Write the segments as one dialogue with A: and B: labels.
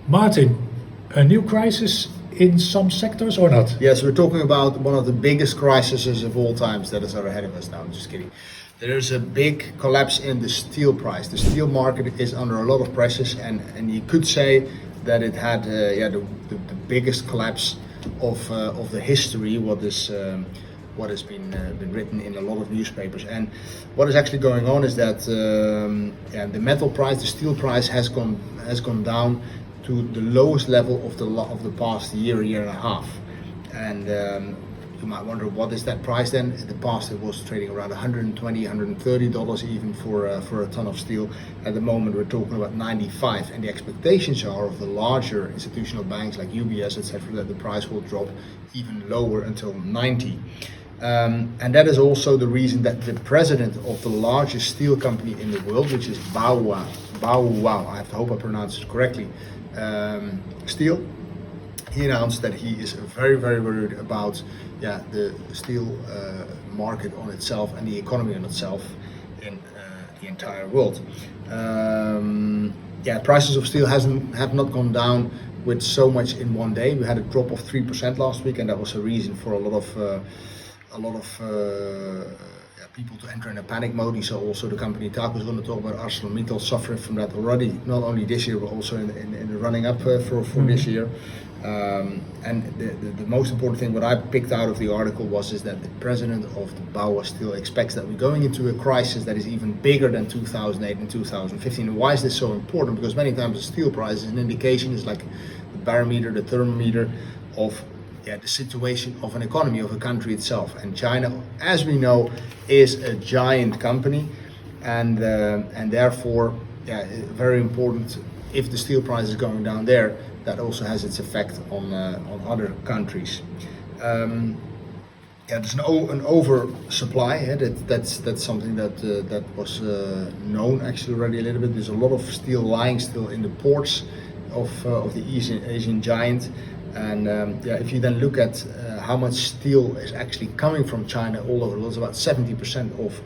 A: Martin, a new crisis in some sectors or not?
B: Yes, we're talking about one of the biggest crises of all times that is ahead of us now. I'm just kidding. There's a big collapse in the steel price. The steel market is under a lot of pressures, and you could say that it had the biggest collapse of the history. What has been written in a lot of newspapers. And what is actually going on is that the metal price, the steel price, has gone down to the lowest level of the past year and a half. And you might wonder, what is that price then? In the past it was trading around $120, $130 even for a ton of steel. At the moment we're talking about 95, and the expectations are of the larger institutional banks like UBS, etc., that the price will drop even lower until 90. And that is also the reason that the president of the largest steel company in the world, which is Baowu, I hope I pronounced it correctly, Steel, he announced that he is very, very worried about the steel market on itself and the economy on itself in the entire world. Prices of steel have not gone down with so much in one day. We had a drop of 3% last week, and that was a reason for a lot of people to enter in a panic mode. You saw also the company Taco is going to talk about ArcelorMittal suffering from that already, not only this year but also in the running up for this year. And the most important thing what I picked out of the article is that the president of the BaoSteel expects that we're going into a crisis that is even bigger than 2008 and 2015. And why is this so important? Because many times the steel price is an indication, is like the barometer, the thermometer of the situation of an economy, of a country itself. And China, as we know, is a giant company, and therefore, very important. If the steel price is going down there, that also has its effect on other countries. There's an oversupply. That's something that was known actually already a little bit. There's a lot of steel lying still in the ports of the Asian giant. And if you then look at how much steel is actually coming from China all over the world, it's about 70% of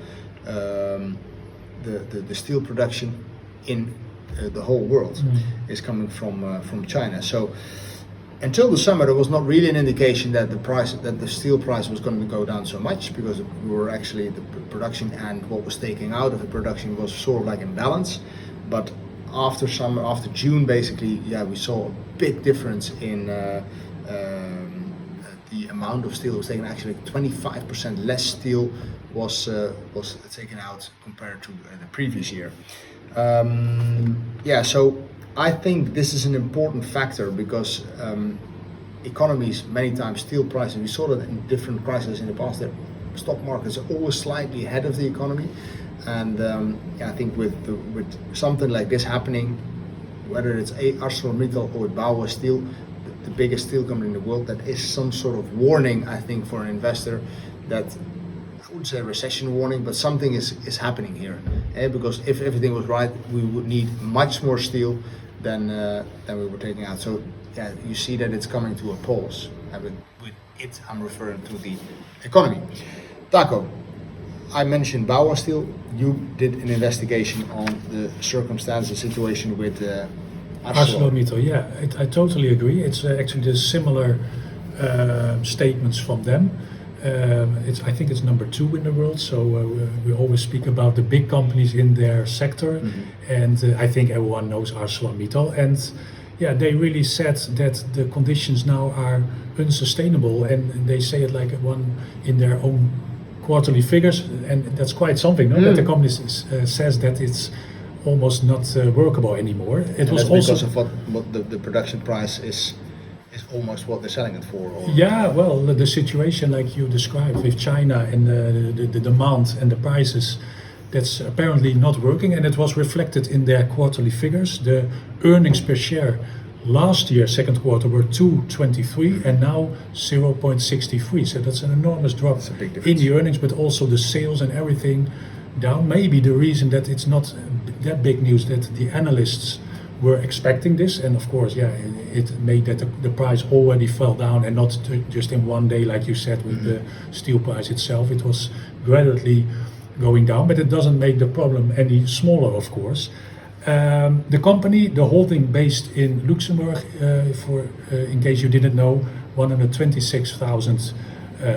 B: the steel production in the whole world is coming from China. So until the summer, there was not really an indication that the steel price was going to go down so much, because we were actually, the production and what was taken out of the production was sort of like in balance. But after summer, after June, basically, we saw a big difference in the amount of steel that was taken. Actually, 25% less steel was taken out compared to the previous year. So I think this is an important factor, because economies, many times steel prices, we saw that in different crises in the past, that stock markets are always slightly ahead of the economy. And I think with something like this happening, whether it's ArcelorMittal or BaoSteel, the biggest steel company in the world, that is some sort of warning, I think, for an investor, that I wouldn't say a recession warning, but something is happening here. Because if everything was right, we would need much more steel than we were taking out. So you see that it's coming to a pause. And with it, I'm referring to the economy. Taco, I mentioned BaoSteel. You did an investigation on the circumstances, situation with
A: ArcelorMittal. I totally agree. It's actually the similar statements from them. I think it's number 2 in the world. So we always speak about the big companies in their sector, and I think everyone knows ArcelorMittal. And they really said that the conditions now are unsustainable, and they say it like one in their own quarterly figures, and that's quite something, no? That the company says that it's almost not workable anymore. It was also
B: because of what the production price is almost what they're selling it for.
A: Or... the situation like you described with China and the demand and the prices, that's apparently not working, and it was reflected in their quarterly figures. The earnings per share last year, second quarter, were 2.23 and now 0.63. So that's an enormous drop in the earnings, but also the sales and everything down. Maybe the reason that it's not that big news, that the analysts were expecting this, and of course, it made that the price already fell down, and not just in one day, like you said, with the steel price itself. It was gradually going down, but it doesn't make the problem any smaller, of course. The company, the holding based in Luxembourg, in case you didn't know, 126,000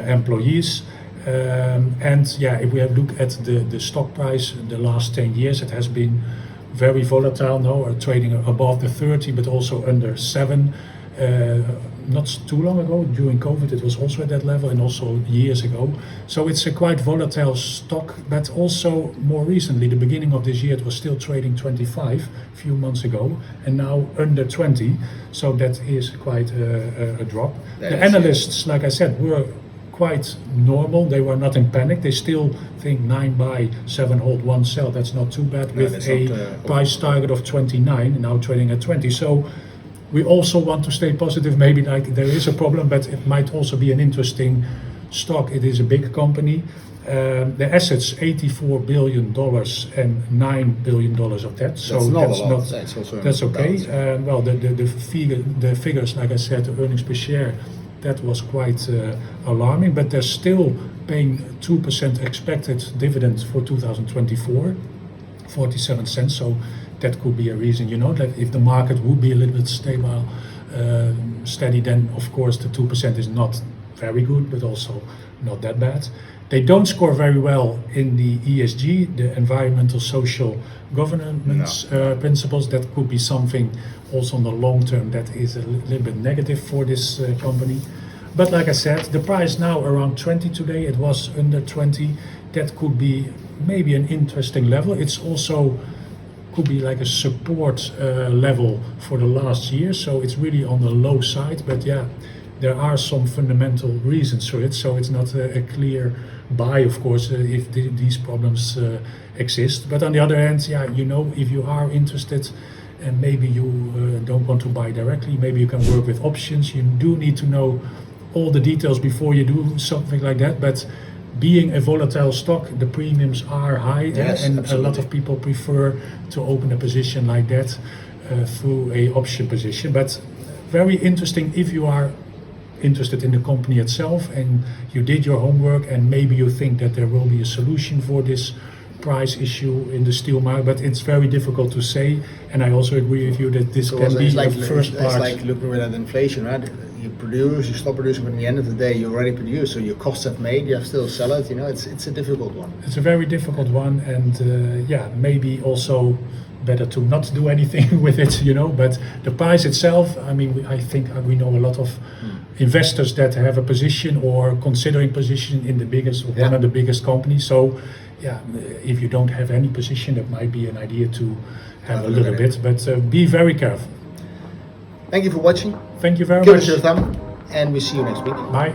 A: employees. And yeah, if we have look at the stock price, the last 10 years, it has been very volatile now, trading above the 30, but also under 7. Not too long ago, during COVID, it was also at that level, and also years ago. So it's a quite volatile stock, but also more recently, the beginning of this year, it was still trading 25 a few months ago, and now under 20. So that is quite a drop. The analysts, like I said, were quite normal. They were not in panic. They still think 9 buy, 7 hold, 1 sell. That's not too bad, with a price target of 29, and now trading at 20. So we also want to stay positive. Maybe like there is a problem, but it might also be an interesting stock. It is a big company. The assets, $84 billion and $9 billion of debt. So that's okay. Well, the figures, like I said, the earnings per share, that was quite alarming. But they're still paying 2% expected dividend for 2024, 47 cents. So that could be a reason, that if the market would be a little bit stable, steady, then of course the 2% is not very good, but also not that bad. They don't score very well in the ESG, the environmental, social governance principles. That could be something also on the long term that is a little bit negative for this company. But like I said, the price now around 20 today, it was under 20. That could be maybe an interesting level. It's also could be like a support level for the last year, so it's really on the low side. But yeah, there are some fundamental reasons for it, so it's not a clear buy, of course, if these problems exist. But on the other hand, yeah, if you are interested and maybe you don't want to buy directly, maybe you can work with options. You do need to know all the details before you do something like that. But being a volatile stock, the premiums are high, and absolutely. A lot of people prefer to open a position like that through a option position. But very interesting if you are interested in the company itself and you did your homework and maybe you think that there will be a solution for this price issue in the steel market, but it's very difficult to say. And I also agree with you that this can be
B: like
A: the first part.
B: It's like looking at inflation, right? You produce, you stop producing, but at the end of the day, you already produce, so your costs have made, you have still sell it. It's a difficult one.
A: It's a very difficult one, and maybe also better to not do anything with it, But the price itself, I think we know a lot of investors that have a position or considering position in the biggest, one of the biggest companies. So, if you don't have any position, that might be an idea to have a little bit, but be very careful.
B: Thank you for watching.
A: Thank you very much.
B: Give us your thumb, and we see you next week.
A: Bye.